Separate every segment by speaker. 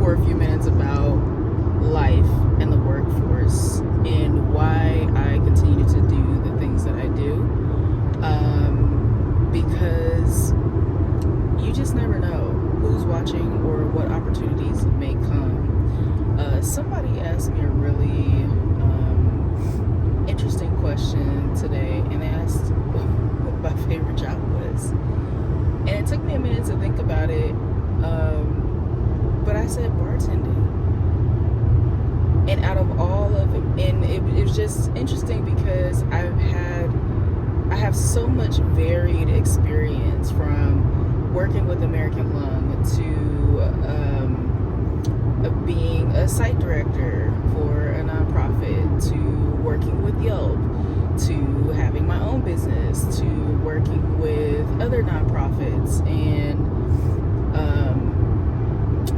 Speaker 1: for a few minutes about life and the workforce and why I continue to do the things that I do. Because you just never know who's watching or what opportunities may come. Somebody asked me a really interesting question today, and they asked what my favorite job was. And it took me a minute to think about it, but I said bartending. And out of all of it, and it was just interesting because I have so much varied experience, from working with American Lung to being a site director for a nonprofit, to working with Yelp, to having my own business, to working with other nonprofits, and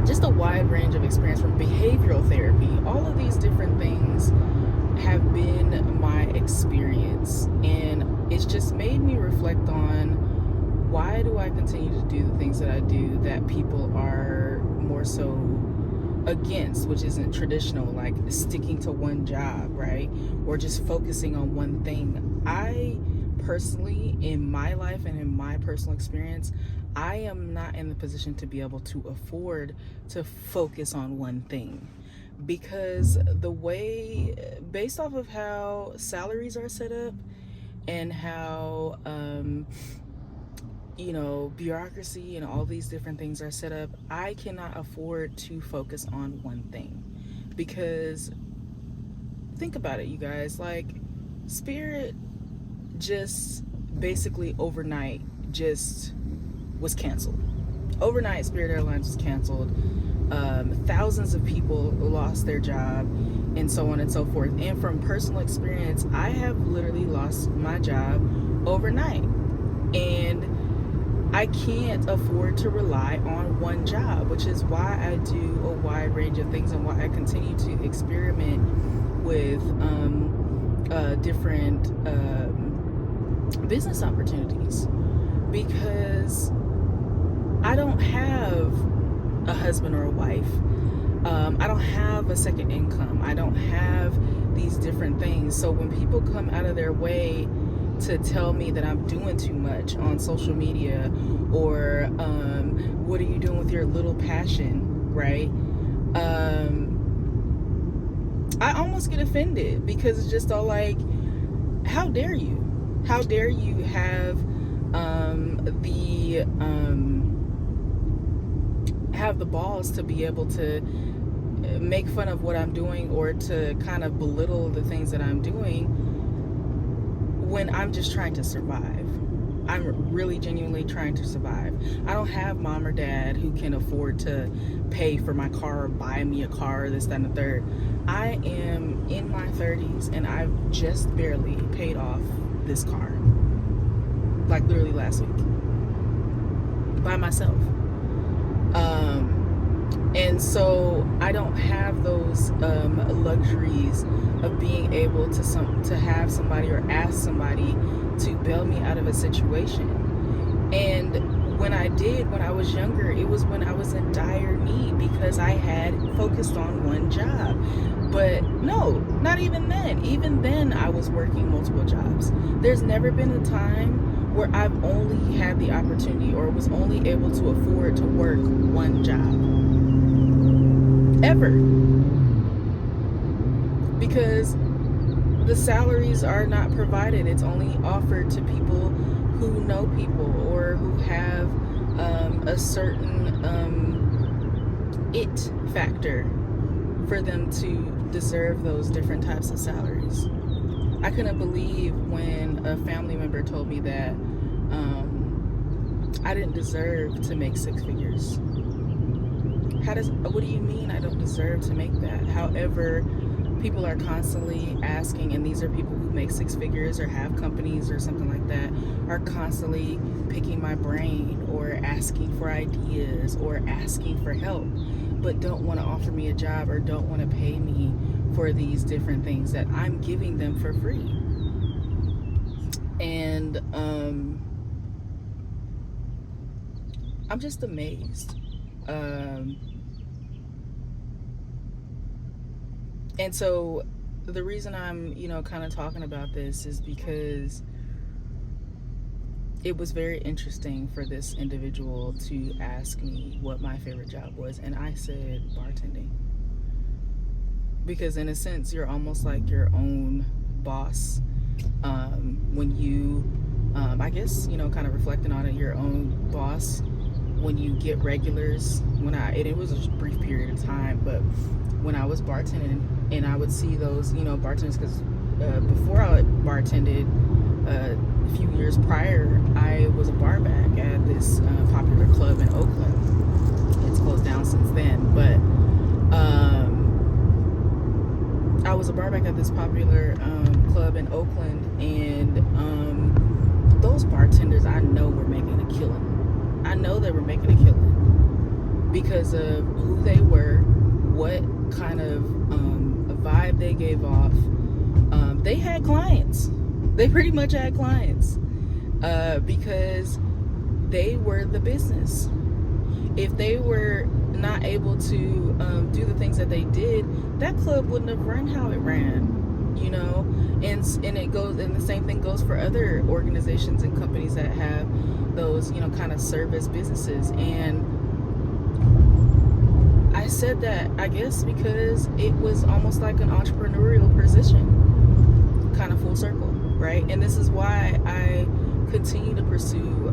Speaker 1: just a wide range of experience, from behavioral therapy. All of these different things have been my experience, and it's just made me reflect on, why do I continue to do the things that I do that people are more so against, which isn't traditional, like sticking to one job, right? Or just focusing on one thing. I personally, in my life and in my personal experience, I am not in the position to be able to afford to focus on one thing, because the way, based off of how salaries are set up and how bureaucracy and all these different things are set up, I cannot afford to focus on one thing. Because think about it, you guys, like Spirit just basically overnight just was canceled. Overnight, Spirit Airlines was canceled. Thousands of people lost their job, and so on and so forth. And from personal experience, I have literally lost my job overnight, and I can't afford to rely on one job, which is why I do a wide range of things and why I continue to experiment with different business opportunities, because I don't have a husband or a wife. I don't have a second income. I don't have these different things. So when people come out of their way to tell me that I'm doing too much on social media, or what are you doing with your little passion, right? I almost get offended, because it's just all like, how dare you? How dare you have the balls to be able to make fun of what I'm doing, or to kind of belittle the things that I'm doing, when I'm just trying to survive. I'm really genuinely trying to survive. I don't have mom or dad who can afford to pay for my car or buy me a car, this, that, and the third. I am in my 30s, and I've just barely paid off this car. Like literally last week. By myself. And so I don't have those luxuries of being able to have somebody or ask somebody to bail me out of a situation. And when I did, when I was younger, it was when I was in dire need, because I had focused on one job. But no, not even then. Even then, I was working multiple jobs. There's never been a time where I've only had the opportunity, or was only able to afford to work one job. Ever. Because the salaries are not provided. It's only offered to people who know people, or who have a certain it factor for them to deserve those different types of salaries. I couldn't believe when a family member told me that I didn't deserve to make six figures. What do you mean I don't deserve to make that? However, people are constantly asking, and these are people who make six figures or have companies or something like that, are constantly picking my brain, or asking for ideas, or asking for help, but don't want to offer me a job, or don't want to pay me for these different things that I'm giving them for free. And I'm just amazed. And so the reason I'm, kind of talking about this is because it was very interesting for this individual to ask me what my favorite job was, and I said bartending. Because in a sense, you're almost like your own boss. When you, I guess, kind of reflecting on it, your own boss when you get regulars. It was a brief period of time, but when I was bartending and I would see those, bartenders, because before I bartended, a few years prior, I was a bar back at this popular club in Oakland. It's closed down since then, but I was a bar back at this popular club in Oakland, and those bartenders I know were making a killing. I know they were making a killing because of who they were, what kind of a vibe they gave off. They had clients. They pretty much had clients because they were the business. If they were not able to do the things that they did, that club wouldn't have run how it ran, and it goes, and the same thing goes for other organizations and companies that have those, kind of service businesses. And I said that, I guess, because it was almost like an entrepreneurial position, kind of full circle, right? And this is why I continue to pursue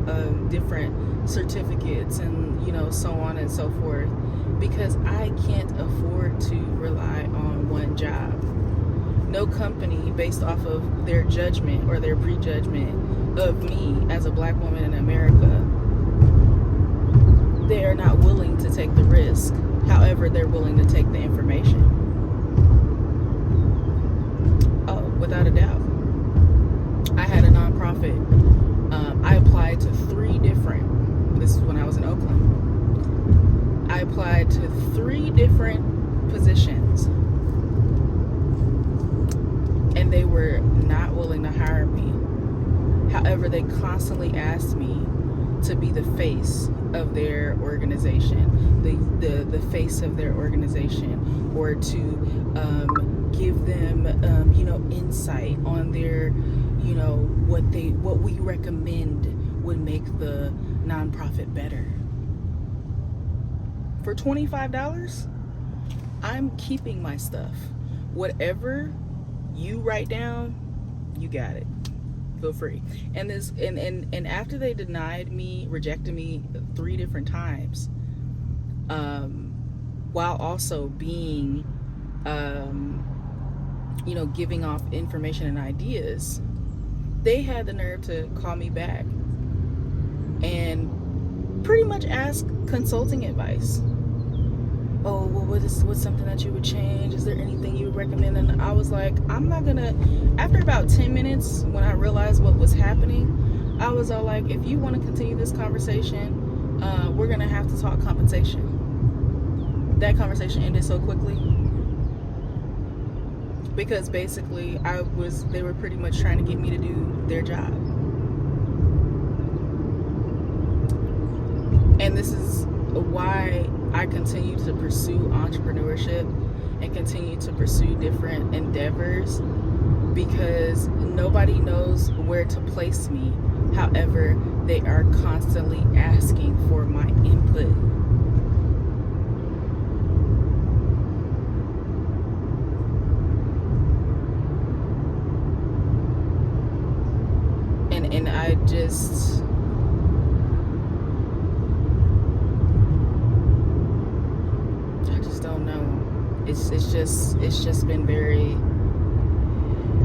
Speaker 1: different certificates and so on and so forth, because I can't afford to rely on one job. No company, based off of their judgment or their prejudgment of me as a black woman in America, they are not willing to take the risk. However, they're willing to take the information. Oh, without a doubt. I had a nonprofit. I applied to this is when I was in Oakland. I applied to 3 different positions, and they were not willing to hire me. However, they constantly asked me to be the face of their organization, the face of their organization, or to give them insight on their what we recommend would make the nonprofit better. For $25, I'm keeping my stuff. Whatever you write down, you got it. Feel free. And after they rejected me 3 different times, while also being giving off information and ideas, they had the nerve to call me back and pretty much ask consulting advice. Oh, well, what's something that you would change? Is there anything you would recommend? And I was like, I'm not gonna. After about 10 minutes, when I realized what was happening, I was all like, if you want to continue this conversation, we're gonna have to talk compensation. That conversation ended so quickly because basically they were pretty much trying to get me to do their job. And this is why I continue to pursue entrepreneurship and continue to pursue different endeavors, because nobody knows where to place me. However, they are constantly asking for my input. And I just don't know. It's just been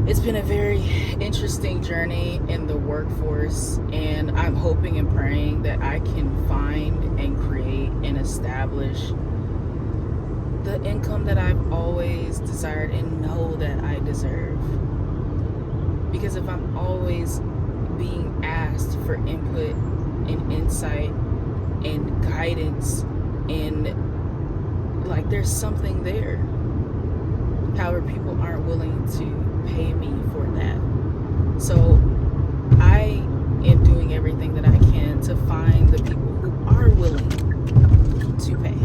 Speaker 1: it's been a very interesting journey in the workforce, and I'm hoping and praying that I can find and create and establish the income that I've always desired and know that I deserve. Because if I'm always being asked for input and insight and guidance, and like there's something there, however, people aren't willing to pay me for that. So I am doing everything that I can to find the people who are willing to pay,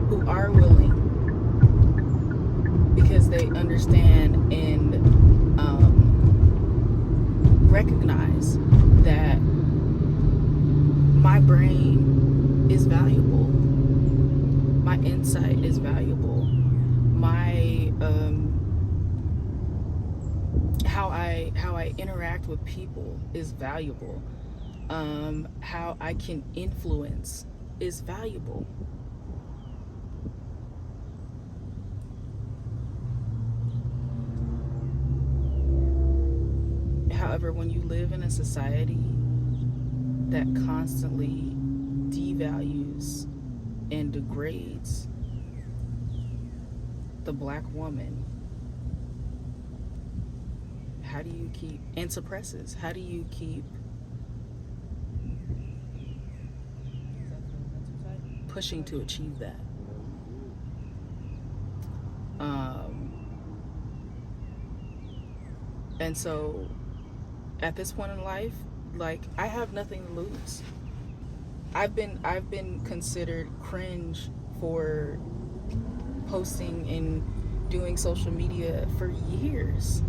Speaker 1: who are willing insight is valuable. My how I interact with people is valuable. How I can influence is valuable. However, when you live in a society that constantly devalues and degrades the black woman, how do you keep, and suppresses, how do you keep pushing to achieve that? And so at this point in life, like, I have nothing to lose. I've been considered cringe for posting and doing social media for years.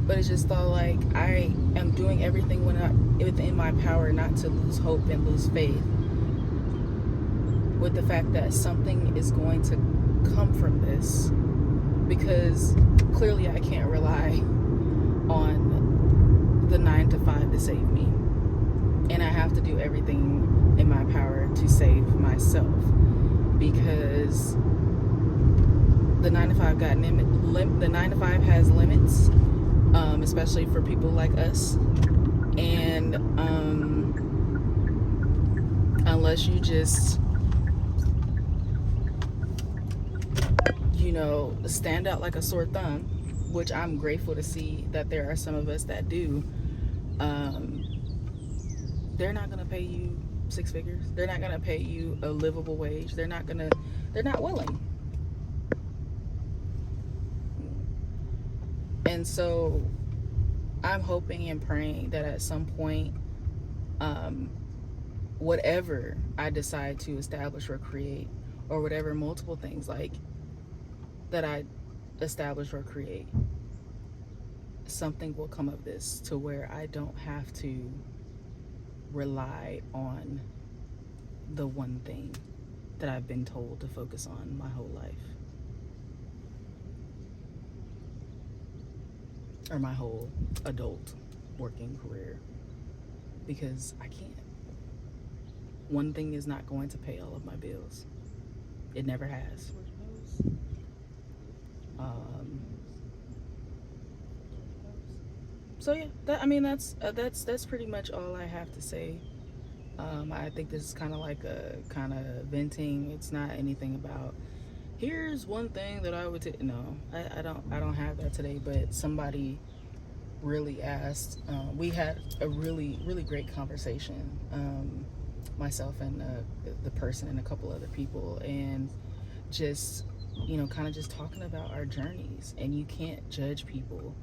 Speaker 1: But it's just thought, like, I am doing everything within my power not to lose hope and lose faith with the fact that something is going to come from this, because clearly I can't rely on the 9 to 5 to save me, and I have to do everything in my power to save myself, because the 9 to 5 the 9 to 5 has limits, especially for people like us, and unless you just, you know, stand out like a sore thumb, which I'm grateful to see that there are some of us that do. They're not gonna pay you 6 figures. They're not gonna pay you a livable wage. They're not willing. And so I'm hoping and praying that at some point, whatever I decide to establish or create, or whatever multiple things like that I establish or create, something will come of this to where I don't have to rely on the one thing that I've been told to focus on my whole life, or my whole adult working career, because I can't. One thing is not going to pay all of my bills. It never has. So yeah, that's pretty much all I have to say. I think this is kind of like a kind of venting. It's not anything about, here's one thing that I would take. No, I don't have that today. But somebody really asked. We had a really great conversation. Myself and the person and a couple other people, and just, you know, kind of just talking about our journeys. And you can't judge people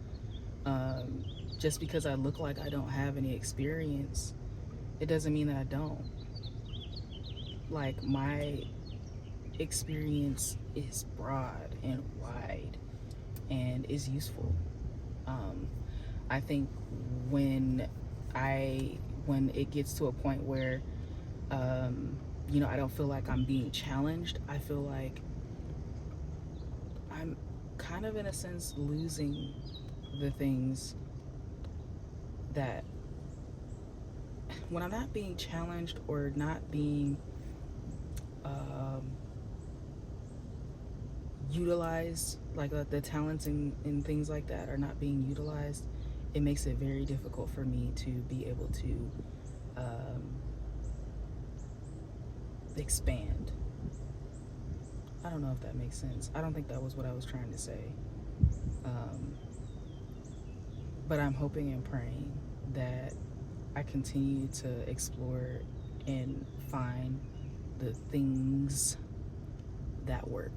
Speaker 1: just because I look like I don't have any experience. It doesn't mean that I don't. Like, my experience is broad and wide and is useful. I think when it gets to a point where you know, I don't feel like I'm being challenged, I feel like I'm kind of, in a sense, losing the things that, when I'm not being challenged or not being utilized, like the talents and things like that are not being utilized, it makes it very difficult for me to be able to expand. I don't know if that makes sense. I don't think that was what I was trying to say. But I'm hoping and praying that I continue to explore and find the things that work.